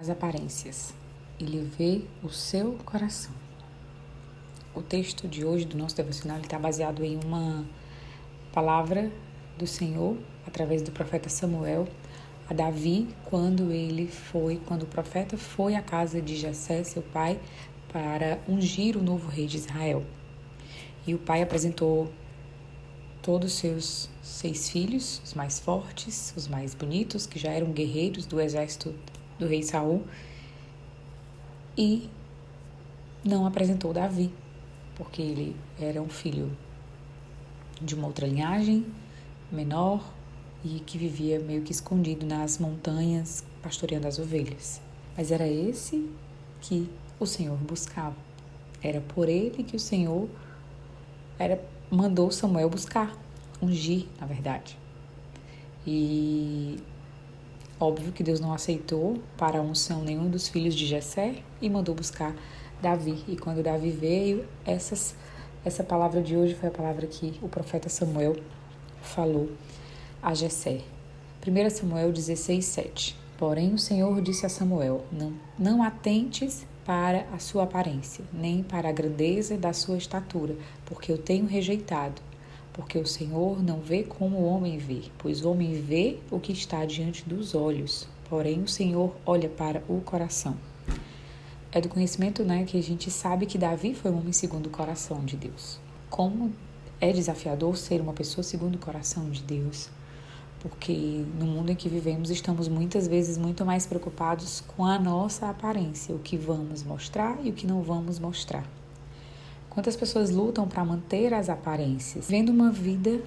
as aparências, ele vê o seu coração. O texto de hoje do nosso devocional está baseado em uma palavra do Senhor, através do profeta Samuel, a Davi, quando o profeta foi à casa de Jessé, seu pai, para ungir o novo rei de Israel. E o pai apresentou todos os seus 6 filhos, os mais fortes, os mais bonitos, que já eram guerreiros do exército do rei Saul, e não apresentou Davi, porque ele era um filho de uma outra linhagem, menor, e que vivia meio que escondido nas montanhas, pastoreando as ovelhas. Mas era esse que o Senhor buscava. Era por ele que o Senhor mandou Samuel buscar, ungir, na verdade. E óbvio que Deus não aceitou para a unção nenhum dos filhos de Jessé e mandou buscar Davi. E quando Davi veio, essa palavra de hoje foi a palavra que o profeta Samuel falou a Jessé. 1 Samuel 16:7. Porém o Senhor disse a Samuel: não atentes para a sua aparência, nem para a grandeza da sua estatura, porque eu tenho rejeitado. Porque o Senhor não vê como o homem vê, pois o homem vê o que está diante dos olhos, porém o Senhor olha para o coração. É do conhecimento, que a gente sabe que Davi foi um homem segundo o coração de Deus. Como é desafiador ser uma pessoa segundo o coração de Deus, porque no mundo em que vivemos estamos muitas vezes muito mais preocupados com a nossa aparência, o que vamos mostrar e o que não vamos mostrar. Quantas pessoas lutam para manter as aparências, vivendo uma vida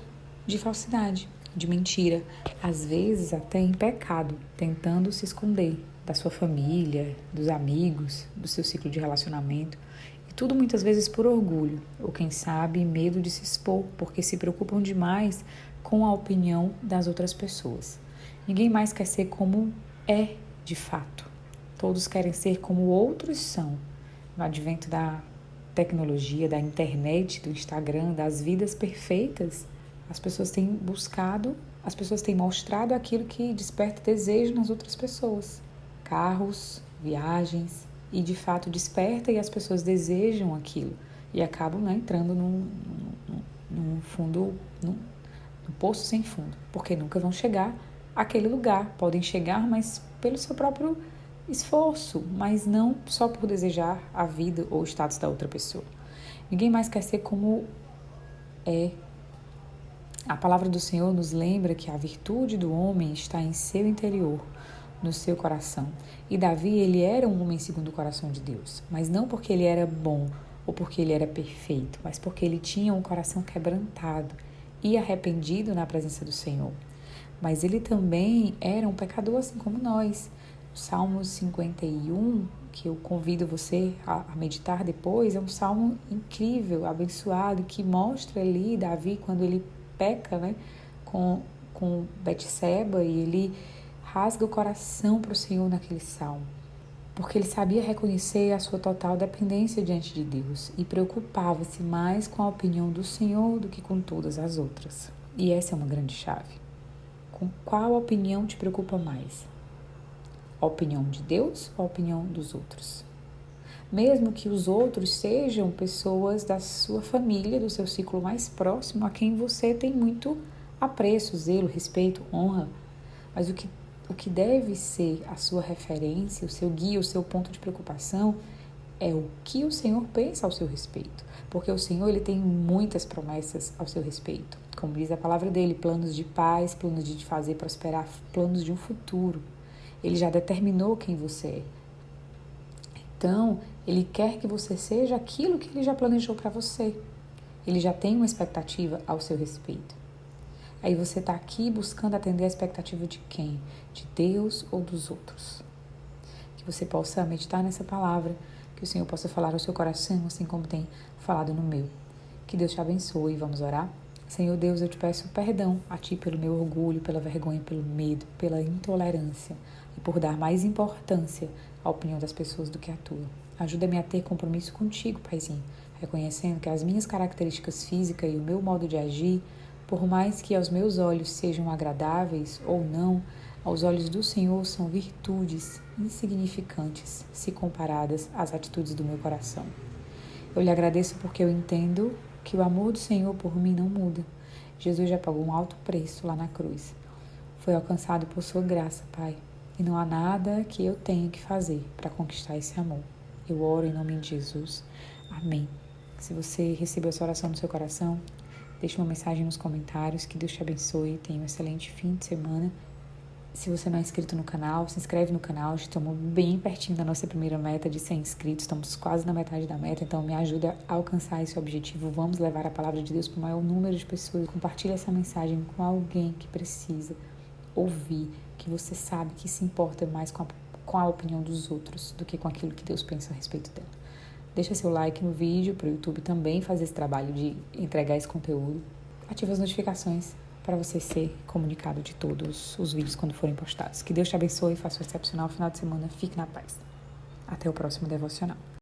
de falsidade, de mentira, às vezes até em pecado, tentando se esconder da sua família, dos amigos, do seu ciclo de relacionamento, e tudo muitas vezes por orgulho, ou quem sabe medo de se expor, porque se preocupam demais com a opinião das outras pessoas. Ninguém mais quer ser como é de fato. Todos querem ser como outros são. No advento da tecnologia, da internet, do Instagram, das vidas perfeitas, as pessoas têm mostrado aquilo que desperta desejo nas outras pessoas. Carros, viagens, e de fato desperta e as pessoas desejam aquilo e acabam entrando num poço sem fundo, porque nunca vão chegar àquele lugar. Podem chegar, mas pelo seu próprio esforço, mas não só por desejar a vida ou o status da outra pessoa. Ninguém mais quer ser como é. A palavra do Senhor nos lembra que a virtude do homem está em seu interior, no seu coração. E Davi, ele era um homem segundo o coração de Deus, mas não porque ele era bom ou porque ele era perfeito, mas porque ele tinha um coração quebrantado e arrependido na presença do Senhor. Mas ele também era um pecador assim como nós. O Salmo 51, que eu convido você a meditar depois, é um salmo incrível, abençoado, que mostra ali Davi quando ele peca com Betseba, e ele rasga o coração para o Senhor naquele salmo, porque ele sabia reconhecer a sua total dependência diante de Deus e preocupava-se mais com a opinião do Senhor do que com todas as outras. E essa é uma grande chave. Com qual opinião te preocupa mais? A opinião de Deus ou a opinião dos outros? Mesmo que os outros sejam pessoas da sua família, do seu ciclo mais próximo, a quem você tem muito apreço, zelo, respeito, honra, mas o que deve ser a sua referência, o seu guia, o seu ponto de preocupação é o que o Senhor pensa ao seu respeito, porque o Senhor, ele tem muitas promessas ao seu respeito, como diz a palavra dele, planos de paz, planos de te fazer prosperar, planos de um futuro. Ele já determinou quem você é. Então, ele quer que você seja aquilo que ele já planejou para você. Ele já tem uma expectativa ao seu respeito. Aí você está aqui buscando atender a expectativa de quem? De Deus ou dos outros? Que você possa meditar nessa palavra, que o Senhor possa falar ao seu coração, assim como tem falado no meu. Que Deus te abençoe. Vamos orar? Senhor Deus, eu te peço perdão a Ti pelo meu orgulho, pela vergonha, pelo medo, pela intolerância e por dar mais importância à opinião das pessoas do que à tua. Ajuda-me a ter compromisso contigo, Paizinho, reconhecendo que as minhas características físicas e o meu modo de agir, por mais que aos meus olhos sejam agradáveis ou não, Aos olhos do Senhor são virtudes insignificantes se comparadas às atitudes do meu coração. Eu lhe agradeço porque eu entendo que o amor do Senhor por mim não muda. Jesus já pagou um alto preço lá na cruz. Foi alcançado por sua graça, Pai. E não há nada que eu tenha que fazer para conquistar esse amor. Eu oro em nome de Jesus. Amém. Se você recebeu essa oração no seu coração, deixe uma mensagem nos comentários. Que Deus te abençoe. Tenha um excelente fim de semana. Se você não é inscrito no canal, se inscreve no canal. Estamos bem pertinho da nossa primeira meta de 100 inscritos. Estamos quase na metade da meta, então me ajuda a alcançar esse objetivo. Vamos levar a palavra de Deus para o maior número de pessoas. Compartilhe essa mensagem com alguém que precisa ouvir, que você sabe que se importa mais com a opinião dos outros do que com aquilo que Deus pensa a respeito dela. Deixa seu like no vídeo para o YouTube também fazer esse trabalho de entregar esse conteúdo. Ative as notificações para você ser comunicado de todos os vídeos quando forem postados. Que Deus te abençoe e faça um excepcional final de semana. Fique na paz. Até o próximo devocional.